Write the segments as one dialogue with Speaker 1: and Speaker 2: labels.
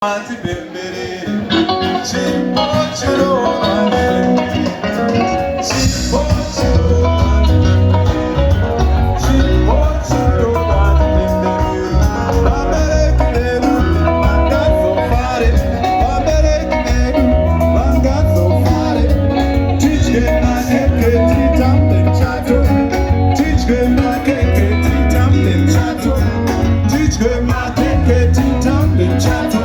Speaker 1: Chipo, chiroorwa, chipo, chiroorwa, chipo, chiroorwa, Vaberekineru, vangazo fare, Vaberekineru, vangazo fare. Tichke makeke titambe chato, Tichke makeke titambe chato, Tichke makeke titambe chato.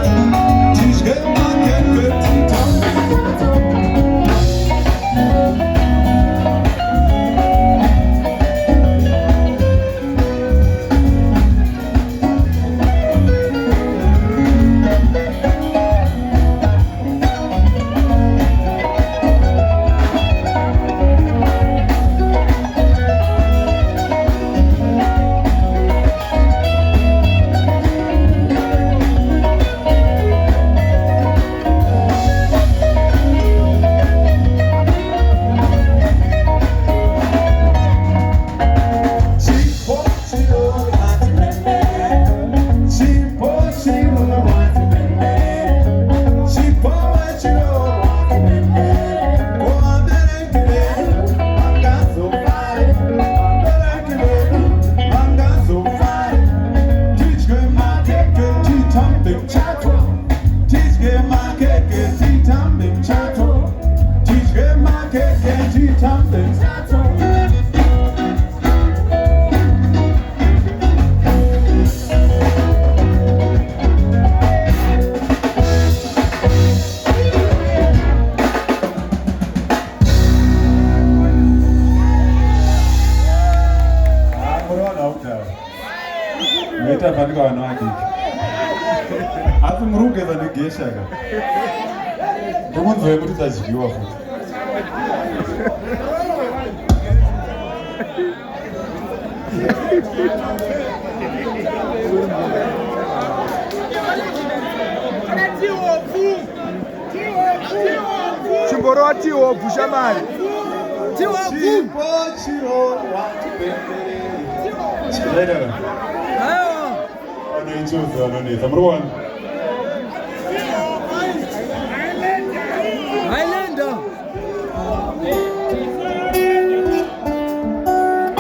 Speaker 1: Meta pandika vana vadiki asi muri kugeza negesha ka ndokunzwai kuti tadyiwa futi
Speaker 2: chimboro tihopu shamari
Speaker 1: chipo chiroorwa chipembere anoichuza anonetsa muri kuona